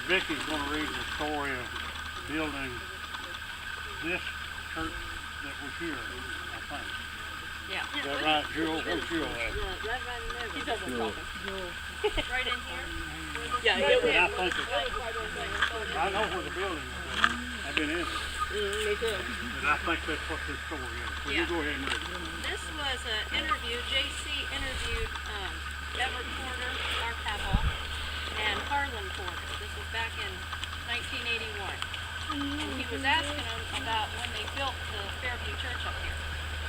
Vicky's going to read the story of building this church that was here, I think. Yeah. Is that right, Jewel? Where's Jewel at? He doesn't talk. Right in here? Yeah, I think it's, I know where the building is. I've been in it. me too. But I think that's what this story is. So you go ahead and read it. This was an interview. JC interviewed Everett Porter, our papa, and Harlan Porter. This was back in 1981. And he was asking them about when they built the Fairview church up here.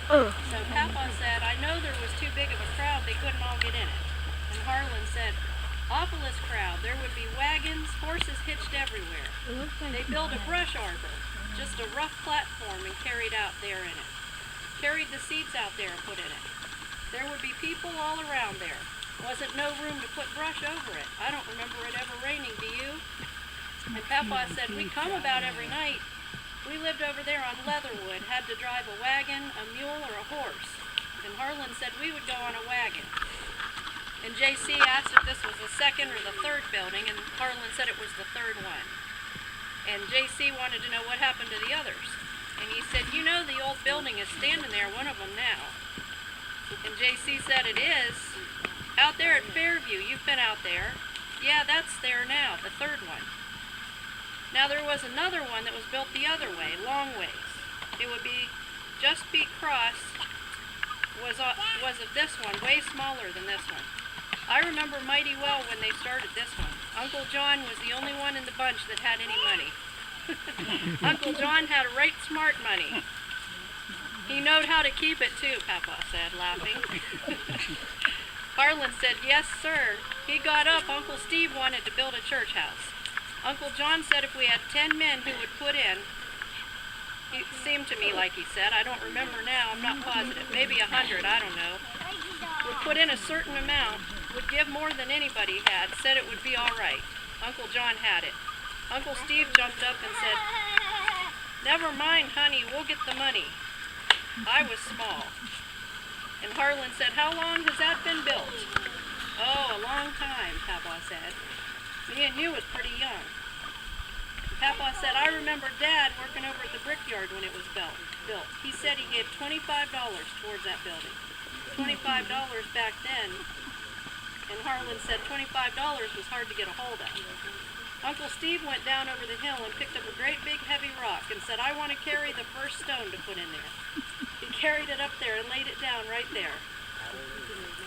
So Papa said, I know there was too big of a crowd, they couldn't all get in it. And Harlan said, awfulest crowd, there would be wagons, horses hitched everywhere. They built a brush arbor, just a rough platform, and carried out there in it. Carried the seats out there and put in it. There would be people all around there. Wasn't no room to put brush over it. I don't remember it ever raining, do you? And Papa said, we come about every night. We lived over there on Leatherwood, had to drive a wagon, a mule, or a horse. And Harlan said we would go on a wagon. And JC asked if this was the second or the third building, and Harlan said it was the third one. And JC wanted to know what happened to the others. And he said, you know the old building is standing there, one of them now. And JC said it is. Out there at Fairview, you've been out there. Yeah, that's there now, the third one. Now there was another one that was built the other way, long ways. It would be just be crossed was of this one, way smaller than this one. I remember mighty well when they started this one. Uncle John was the only one in the bunch that had any money. Uncle John had a right smart money. He knowed how to keep it too, Papa said, laughing. Harlan said, yes, sir. He got up. Uncle Steve wanted to build a church house. Uncle John said if we had 10 men who would put in, it seemed to me like he said, I don't remember now, I'm not positive, maybe 100, I don't know, would put in a certain amount, would give more than anybody had, said it would be all right. Uncle John had it. Uncle Steve jumped up and said, never mind, honey, we'll get the money. I was small. And Harlan said, how long has that been built? Oh, a long time, Papa said. Me and you was pretty young. Papa said, I remember Dad working over at the brickyard when it was built. He said he gave $25 towards that building. $25 back then. And Harlan said $25 was hard to get a hold of. Uncle Steve went down over the hill and picked up a great big heavy rock and said, I want to carry the first stone to put in there. He carried it up there and laid it down right there.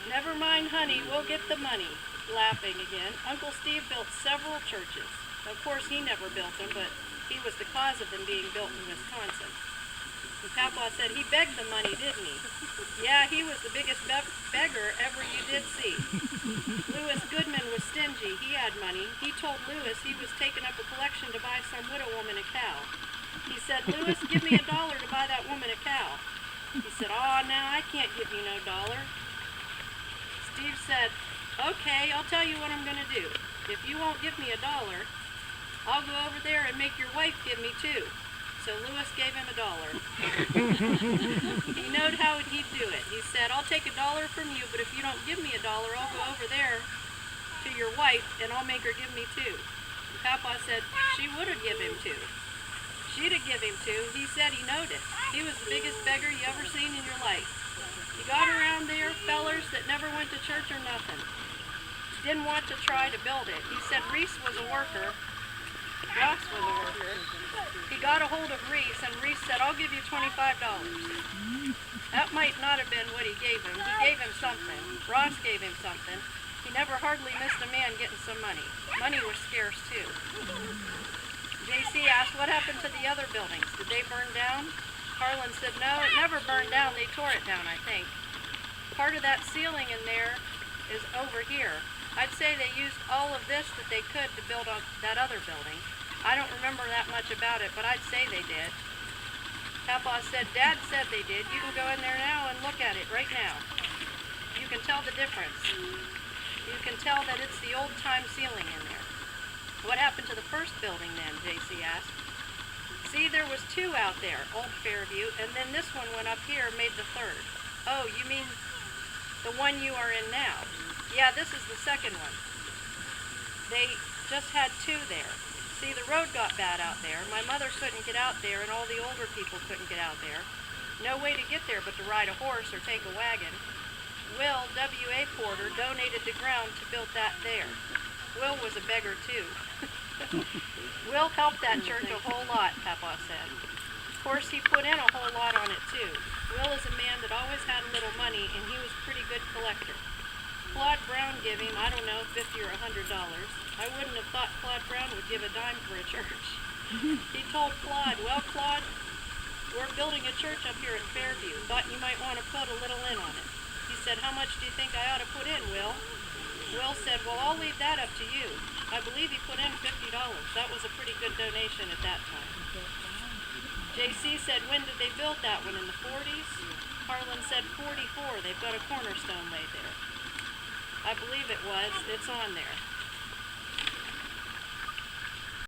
Never mind, honey, we'll get the money. Laughing again. Uncle Steve built several churches. Of course, he never built them, but he was the cause of them being built in Wisconsin. And Papa said he begged the money, didn't he? Yeah, he was the biggest beggar ever you did see. Lewis Goodman was stingy. He had money. He told Lewis he was taking up a collection to buy some widow woman a cow. He said, Lewis, give me $1 to buy that woman a cow. He said, oh, now I can't give you no $1. Steve said, okay, I'll tell you what I'm going to do. If you won't give me $1, I'll go over there and make your wife give me 2. So Lewis gave him $1. He knowed how he'd do it. He said, I'll take $1 from you, but if you don't give me $1, I'll go over there to your wife and I'll make her give me 2. And Papa said, she would have given him 2. She'd have given him 2. He said he knowed it. He was the biggest beggar you ever seen in your life. He got around there, fellers that never went to church or nothing. Didn't want to try to build it. He said Reese was a worker. Ross was a worker. He got a hold of Reese, and Reese said, I'll give you $25. That might not have been what he gave him. He gave him something. Ross gave him something. He never hardly missed a man getting some money. Money was scarce, too. JC asked, what happened to the other buildings? Did they burn down? Harlan said, no, it never burned down. They tore it down, I think. Part of that ceiling in there is over here. I'd say they used all of this that they could to build on that other building. I don't remember that much about it, but I'd say they did. Papa said, Dad said they did. You can go in there now and look at it right now. You can tell the difference. You can tell that it's the old-time ceiling in there. What happened to the first building then, JC asked. See, there was 2 out there, Old Fairview, and then this one went up here, made the 3rd. Oh, you mean the one you are in now? Yeah, this is the second one. They just had 2 there. See, the road got bad out there. My mother couldn't get out there, and all the older people couldn't get out there. No way to get there but to ride a horse or take a wagon. Will W.A. Porter donated the ground to build that there. Will was a beggar too. Will helped that church a whole lot, Papa said. Of course, he put in a whole lot on it too. Will is a man that always had a little money, and he was a pretty good collector. Claude Brown gave him, I don't know, $50 or $100. I wouldn't have thought Claude Brown would give a dime for a church. He told Claude, well, Claude, we're building a church up here at Fairview. Thought you might want to put a little in on it. He said, how much do you think I ought to put in, Will? Will said, well, I'll leave that up to you. I believe he put in $50. That was a pretty good donation at that time. J.C. said, when did they build that one, in the 40s? Harlan said 44. They've got a cornerstone laid there. I believe it was. It's on there.